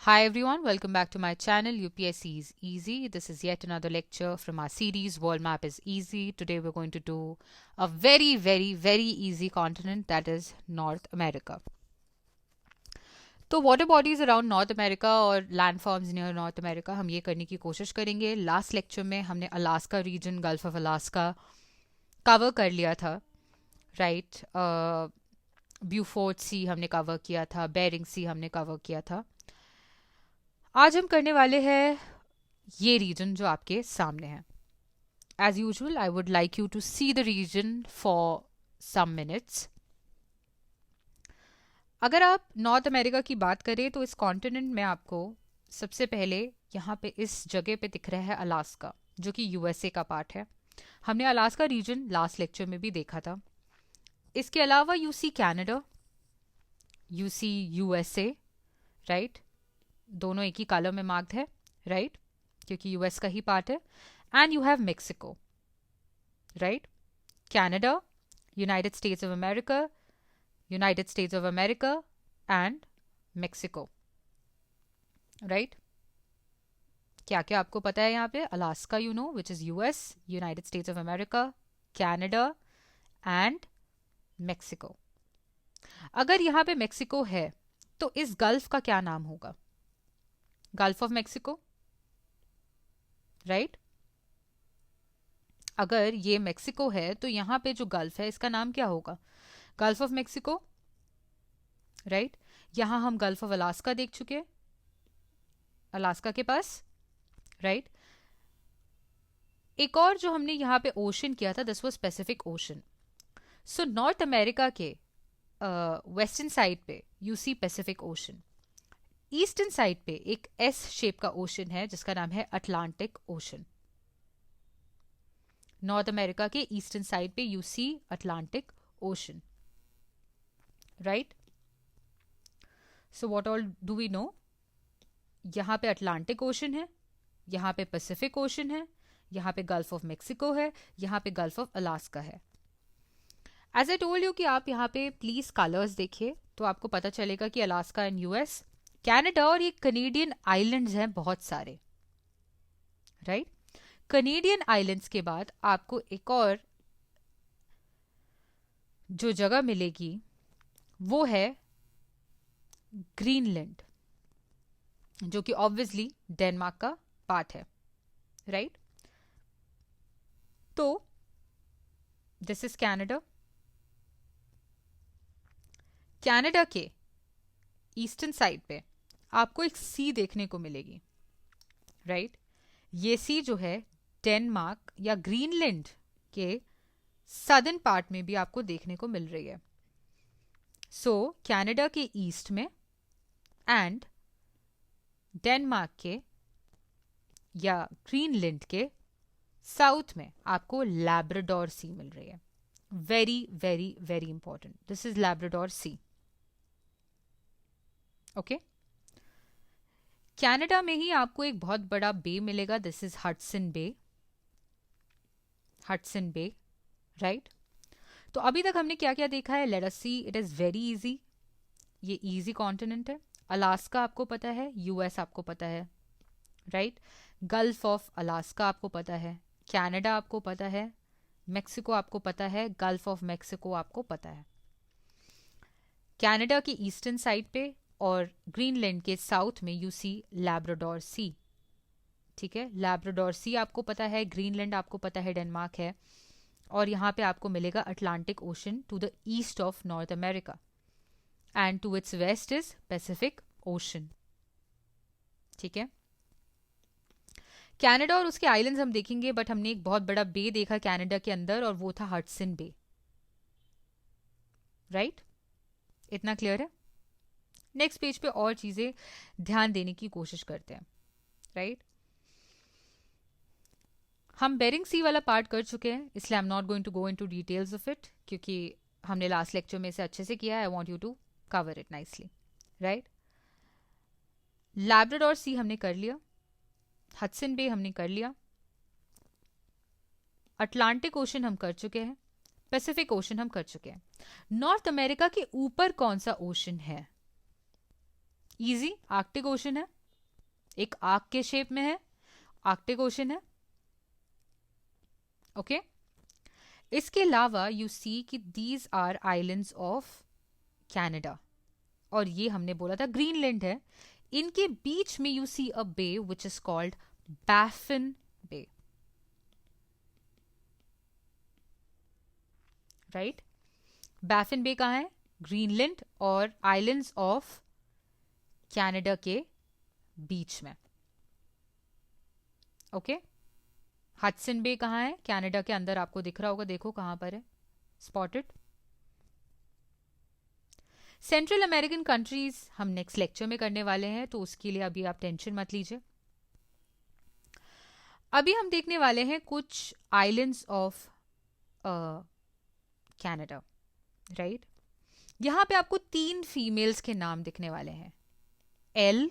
Hi everyone, welcome back to my channel UPSC is Easy. This is yet another lecture from our series World Map is Easy. Today we're going to do a very easy continent, that is North America. तो water bodies around North America और land forms near North America हम ये करने की कोशिश करेंगे. Last lecture में हमने Alaska region, gulf of Alaska cover कर लिया था, राइट. ब्यूफोर्ट सी हमने कवर किया था, बेरिंग सी हमने कवर किया था. आज हम करने वाले हैं ये रीजन जो आपके सामने है. As usual I would like you to see the region for some minutes. अगर आप नॉर्थ अमेरिका की बात करें तो इस कॉन्टिनेंट में आपको सबसे पहले यहाँ पे इस जगह पे दिख रहा है अलास्का, जो कि यूएसए का पार्ट है. हमने अलास्का रीजन लास्ट लेक्चर में भी देखा था. इसके अलावा you see Canada, you see USA, right. दोनों एक ही कॉलम में मार्क्ड है, राइट, क्योंकि यूएस का ही पार्ट है. And you have Mexico, right. Canada, United States of America, United States of America and Mexico, right. क्या क्या आपको पता है यहाँ पे? Alaska you know, which is US, United States of America, Canada and Mexico. अगर यहाँ पे मेक्सिको है तो इस गल्फ का क्या नाम होगा? Gulf of Mexico, right. अगर ये मेक्सिको है तो यहाँ पे जो गल्फ है इसका नाम क्या होगा? Gulf of Mexico, right. यहां हम गल्फ ऑफ अलास्का देख चुके हैं, अलास्का के पास, राइट. एक और जो हमने यहाँ पे ओशन किया था, this was Pacific Ocean. So North America के वेस्टर्न साइड पे you see Pacific Ocean. Eastern side पे एक एस शेप का ओशन है जिसका नाम है अटलांटिक ओशन. नॉर्थ अमेरिका के ईस्टर्न साइड पे you see Atlantic Ocean, right. So what all do we know? यहां पे अटलांटिक ओशन है, यहां पे पैसिफिक ओशन है, यहां पे गल्फ ऑफ मेक्सिको है, यहां पे गल्फ ऑफ अलास्का है. एज आई टोल्ड यू कि आप यहाँ पे प्लीज कलर्स देखिए तो आपको पता चलेगा कि अलास्का एंड यूएस, कनाडा और ये कनेडियन आइलैंड्स हैं बहुत सारे, राइट. कनेडियन आइलैंड्स के बाद आपको एक और जो जगह मिलेगी वो है ग्रीनलैंड, जो कि ऑब्वियसली डेनमार्क का पार्ट है, राइट. तो दिस इज कैनेडा. कनाडा के ईस्टर्न साइड पे आपको एक सी देखने को मिलेगी, राइट. ये सी जो है डेनमार्क या ग्रीनलैंड के सदर्न पार्ट में भी आपको देखने को मिल रही है. सो कनाडा के ईस्ट में एंड डेनमार्क के या ग्रीनलैंड के साउथ में आपको लैब्राडोर सी मिल रही है. Very important, this is Labrador Sea, okay. Canada में ही आपको एक बहुत बड़ा बे मिलेगा, this is Hudson Bay, Hudson Bay, right. तो अभी तक हमने क्या क्या देखा है? Let us see. It is very easy. ये इजी कॉन्टिनेंट है. अलास्का आपको पता है, यूएस आपको पता है, राइट. गल्फ ऑफ अलास्का आपको पता है, कनाडा आपको पता है, मेक्सिको आपको पता है, गल्फ ऑफ मेक्सिको आपको पता है. कनाडा के ईस्टर्न साइड पे और ग्रीनलैंड के साउथ में यू सी लैब्राडोर सी, ठीक है. लैब्राडोर सी आपको पता है, ग्रीनलैंड आपको पता है डेनमार्क है, और यहाँ पे आपको मिलेगा Atlantic Ocean to the east of North America and to its west is Pacific Ocean, ठीक है. कनाडा और उसके आइलैंड्स हम देखेंगे, बट हमने एक बहुत बड़ा बे देखा कनाडा के अंदर और वो था हडसन बे, राइट. इतना क्लियर है? नेक्स्ट पेज पे और चीजें ध्यान देने की कोशिश करते हैं, राइट. हम बेरिंग सी वाला पार्ट कर चुके हैं, इसलिए I am not going to go into details of it, क्योंकि हमने लास्ट लेक्चर में इसे अच्छे से किया है. I want you to cover it nicely, right. Labrador Sea हमने कर लिया, हडसन बे हमने कर लिया, अटलांटिक ओशन हम कर चुके हैं, पैसिफिक ओशन हम कर चुके हैं. नॉर्थ अमेरिका के ऊपर कौन सा ओशन है? इजी, आर्कटिक ओशन है, एक आर्क के शेप में है, आर्कटिक ओशन है। ओके इसके अलावा यू सी कि these are islands of Canada, और ये हमने बोला था ग्रीनलैंड है। इनके बीच में you see a bay which is called Baffin Bay, right. Baffin Bay कहाँ है? ग्रीनलैंड और आइलैंड्स ऑफ कनाडा के बीच में। ओके हडसन बे कहाँ है? कनाडा के अंदर, आपको दिख रहा होगा, देखो कहां पर है, स्पॉटेड। सेंट्रल अमेरिकन कंट्रीज हम नेक्स्ट लेक्चर में करने वाले हैं, तो उसके लिए अभी आप टेंशन मत लीजिए। अभी हम देखने वाले हैं कुछ आइलैंड्स ऑफ कनाडा, राइट। यहां पे आपको 3 फीमेल्स के नाम दिखने वाले हैं, एल,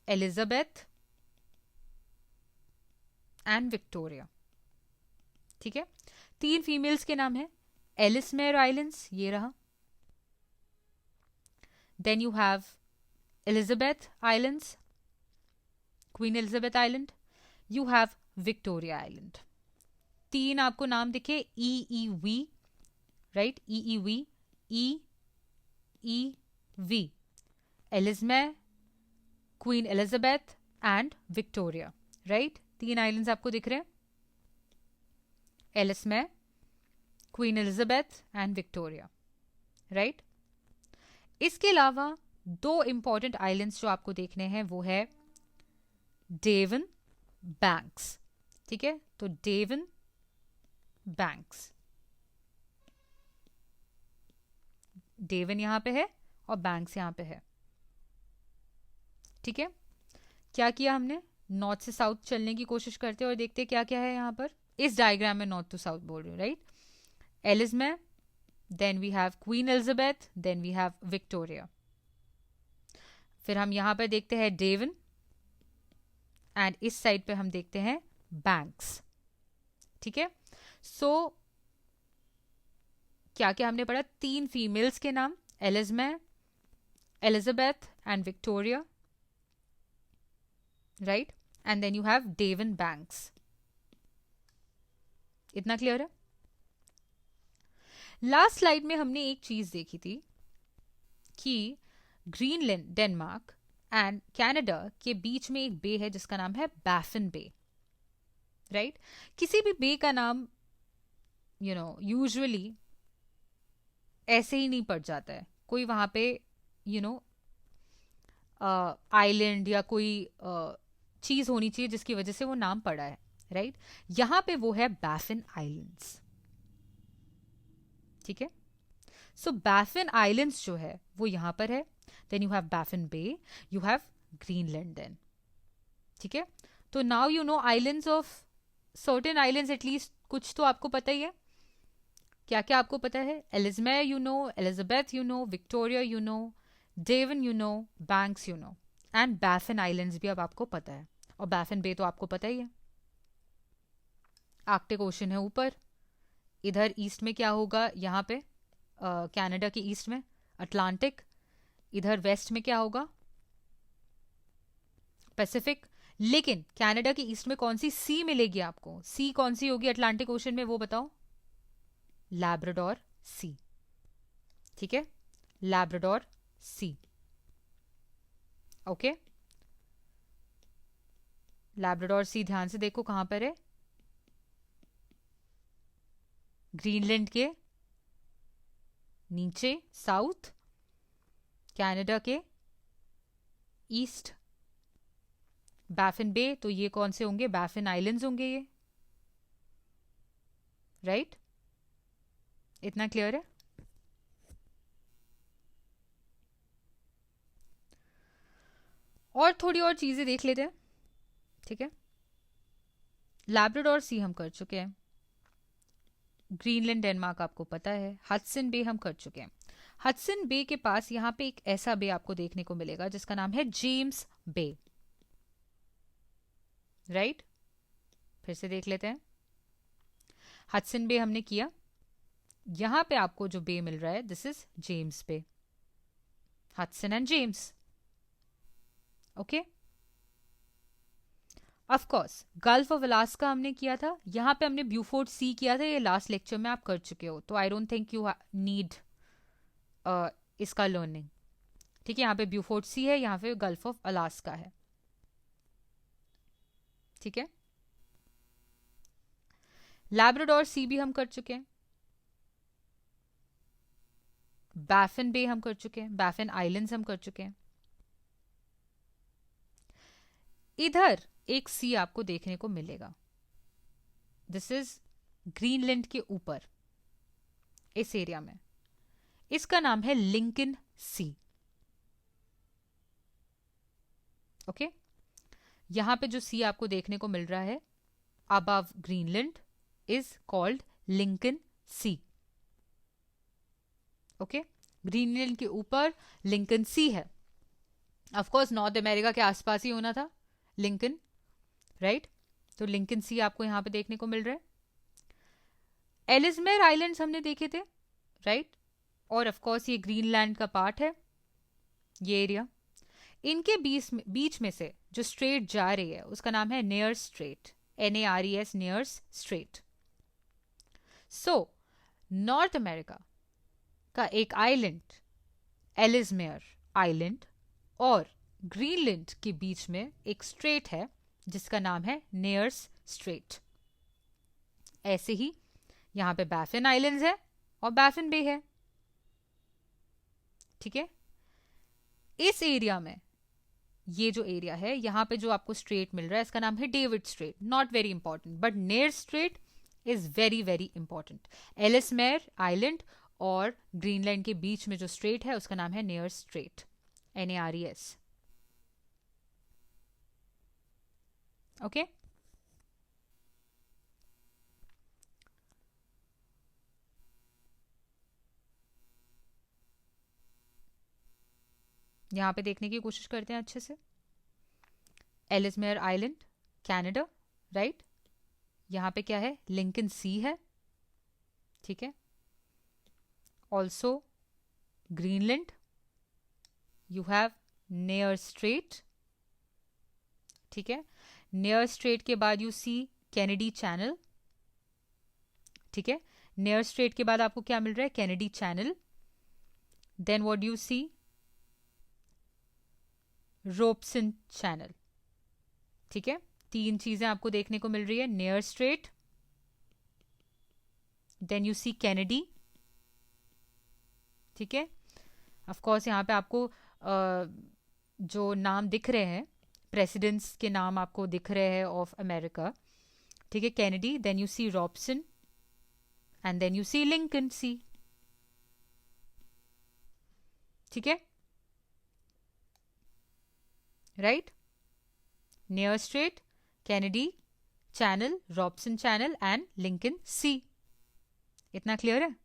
एलिजाबेथ एंड विक्टोरिया। ठीक है, 3 फीमेल्स के नाम है। एलिसमेर आइलैंड्स ये रहा, then you have Elizabeth Islands, Queen Elizabeth Island, you have Victoria Island. 3 आपको नाम दिखे, E E V, right, E E V, E E V, Ellesmere, Queen Elizabeth and Victoria, right. 3 islands आपको दिख रहे हैं, Ellesmere, Queen Elizabeth and Victoria, right. इसके अलावा 2 important islands जो आपको देखने हैं वो है डेवन बैंक्स। ठीक है, तो डेवन बैंक्स, डेवन यहां पे है और बैंक्स यहां पे है। ठीक है, क्या किया हमने, नॉर्थ से साउथ चलने की कोशिश करते और देखते क्या क्या है यहां पर। इस डायग्राम में नॉर्थ टू साउथ बोल रही हूँ, right. Ellesmere, then we have Queen Elizabeth, then we have Victoria. फिर हम यहां पर देखते हैं डेवन, एंड इस साइड पे हम देखते हैं बैंक्स। ठीक है, सो क्या क्या हमने पढ़ा, 3 फीमेल्स के नाम, Ellesmere, Elizabeth and Victoria, right, and then you have Devon Banks. इतना क्लियर है। लास्ट स्लाइड में हमने एक चीज देखी थी कि ग्रीनलैंड, डेनमार्क एंड कनाडा के बीच में एक बे है जिसका नाम है बैफिन बे, राइट। किसी भी बे का नाम यूजुअली ऐसे ही नहीं पड़ जाता है, कोई वहां पे आइलैंड या कोई चीज होनी चाहिए जिसकी वजह से वो नाम पड़ा है, राइट। यहां पे वो है बैफिन आइलैंड्स। ठीक है, सो बैफिन आइलैंड्स जो है वो यहां पर है, then you have Baffin Bay, you have Greenland then. ठीक है, तो now you know islands of certain islands, at least कुछ तो आपको पता ही है। क्या क्या आपको पता है, Ellesmere you know, Elizabeth you know, Victoria you know, Devon you know, Banks you know, and Baffin Islands भी अब आपको पता है। और बैफिन बे तो आपको पता ही है, आर्कटिक ओशन है ऊपर। इधर ईस्ट में क्या होगा, यहाँ पे कनाडा के ईस्ट में अटलांटिक, इधर वेस्ट में क्या होगा, पैसिफिक। लेकिन कनाडा के ईस्ट में कौन सी सी मिलेगी आपको, सी कौन सी होगी अटलांटिक ओशन में, वो बताओ, लैब्राडोर सी। ठीक है, लैब्राडोर सी, ओके। लैब्राडोर सी ध्यान से देखो कहां पर है, ग्रीनलैंड के नीचे साउथ, कनाडा के ईस्ट, बैफिन बे, तो ये कौन से होंगे, बैफिन आइलैंड्स होंगे ये, राइट। इतना क्लियर है। और थोड़ी और चीजें देख लेते हैं। ठीक है, लैब्राडोर सी हम कर चुके हैं, ग्रीनलैंड डेनमार्क आपको पता है, हडसन बे हम कर चुके हैं। हडसन बे के पास यहाँ पे एक ऐसा बे आपको देखने को मिलेगा जिसका नाम है जेम्स बे, राइट। फिर से देख लेते हैं, हडसन बे हमने किया, यहां पे आपको जो बे मिल रहा है this is James Bay, Hudson and James. Okay, of course gulf of Alaska हमने किया था, यहाँ पे हमने ब्यूफोर्ट सी किया था, ये लास्ट लेक्चर में आप कर चुके हो, तो आई डोंट थिंक यू नीड इसका लर्निंग। ठीक है, यहाँ पे ब्यूफोर्ट सी है, यहाँ पे गल्फ ऑफ अलास्का है। ठीक है, लैब्राडोर सी भी हम कर चुके हैं, बैफिन बे हम कर चुके हैं, बैफिन आइलैंड्स हम कर चुके हैं। इधर एक सी आपको देखने को मिलेगा, दिस इज ग्रीनलैंड के ऊपर इस एरिया में, इसका नाम है लिंकन सी। ओके, यहां पे जो सी आपको देखने को मिल रहा है above Greenland is called Lincoln Sea. Okay, Greenland के ऊपर लिंकन सी है। ऑफ कोर्स नॉर्थ अमेरिका के आसपास ही होना था लिंकन, राइट? तो लिंकन सी आपको यहां पे देखने को मिल रहा है। एलिजमेर आइलैंड्स हमने देखे थे, राइट? और ऑफ कोर्स ये ग्रीनलैंड का पार्ट है, ये एरिया। इनके बीच में से जो स्ट्रेट जा रही है उसका नाम है nears straight, NARES, nears straight. सो नॉर्थ अमेरिका का एक आइलैंड एलिजमेर आइलैंड और ग्रीनलैंड के बीच में एक स्ट्रेट है जिसका नाम है नियर्स स्ट्रेट। ऐसे ही यहां पे बैफिन आइलैंड्स है और बैफिन बे है। ठीक है, इस एरिया में ये जो एरिया है यहां पे जो आपको स्ट्रेट मिल रहा है इसका नाम है David Strait. Not very important, but Nares Strait is very very important. Ellesmere Island और ग्रीनलैंड के बीच में जो स्ट्रेट है उसका नाम है नियर स्ट्रेट, NARES। ओके, यहां पे देखने की कोशिश करते हैं अच्छे से। एलिसमेर आइलैंड कनाडा, राइट? यहां पे क्या है, लिंकन सी है। ठीक है, also Greenland, you have near straight. ठीक है, नियर स्ट्रेट के बाद यू सी कैनेडी चैनल। ठीक है, नियर स्ट्रेट के बाद आपको क्या मिल रहा है, Kennedy Channel. Then what you see, Robeson Channel. ठीक है, तीन चीजें आपको देखने को मिल रही है, near strait, then you see Kennedy. ठीक है, ऑफ कोर्स यहाँ पे आपको जो नाम दिख रहे हैं, प्रेसिडेंट्स के नाम आपको दिख रहे हैं ऑफ अमेरिका। ठीक है, Kennedy, then you see Robeson and then you see Lincoln Sea. ठीक है, right? Nares Strait, Kennedy Channel, Robeson Channel and Lincoln Sea. इतना क्लियर है?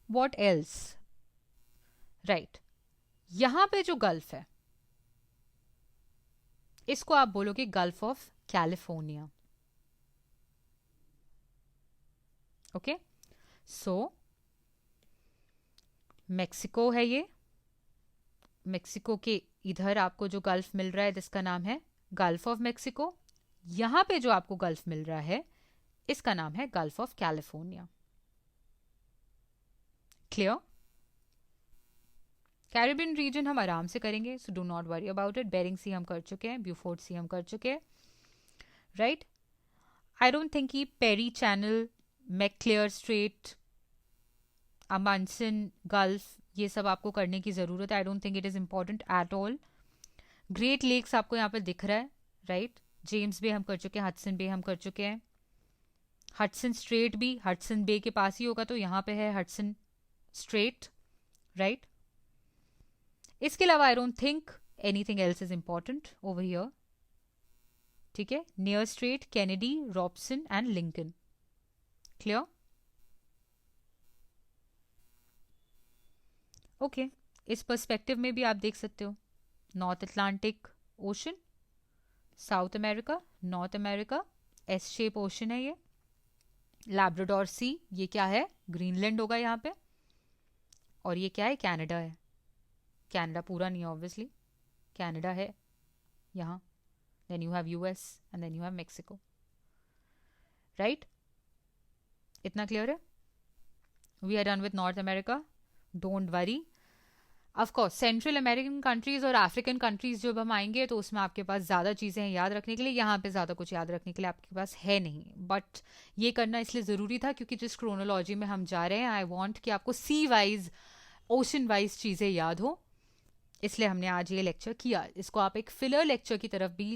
What else, right? यहां पे जो गल्फ है इसको आप बोलोगे Gulf of California. Okay, so Mexico है ये, मेक्सिको के इधर आपको जो गल्फ मिल रहा है जिसका नाम है गल्फ ऑफ मेक्सिको। यहां पे जो आपको गल्फ मिल रहा है इसका नाम है Gulf of California. Clear? Caribbean region हम आराम से करेंगे, so do not worry about it. Bering Sea हम कर चुके हैं, ब्यूफोर्ट सी हम कर चुके हैं, राइट? आई डोंट थिंक कि Parry Channel, McClure Strait, Amundsen Gulf, ये सब आपको करने की ज़रूरत है। I don't think it is important at all. Great lakes आपको यहाँ पर दिख रहा है, राइट? जेम्स बे हम कर चुके हैं, हडसन बे हम कर चुके हैं, हडसन स्ट्रेट भी हडसन बे के पास ही होगा, तो यहाँ पे है हडसन स्ट्रेट, राइट? इसके अलावा आई don't think anything else is important over here. ठीक है, near Strait, Kennedy, Robson and Lincoln. Clear? Okay, इस पर्सपेक्टिव में भी आप देख सकते हो north Atlantic ocean, south America, north America, S shape ocean है ये। लैब्राडोर सी, ये क्या है, ग्रीनलैंड होगा यहाँ पे। और ये क्या है, कनाडा है। कनाडा पूरा नहीं है ऑब्वियसली, कनाडा है यहाँ। Then you have US and then you have Mexico, right. इतना क्लियर है। We are done with North America, don't worry. Of course Central American countries और अफ्रीकन कंट्रीज जब हम आएंगे तो उसमें आपके पास ज़्यादा चीज़ें हैं याद रखने के लिए, यहाँ पे ज़्यादा कुछ याद रखने के लिए आपके पास है नहीं। बट ये करना इसलिए ज़रूरी था क्योंकि जिस क्रोनोलॉजी में हम जा रहे हैं, आई वॉन्ट कि आपको सी वाइज, ओशन वाइज चीज़ें याद हो, इसलिए हमने आज ये लेक्चर किया। इसको आप एक फिलर लेक्चर की तरफ भी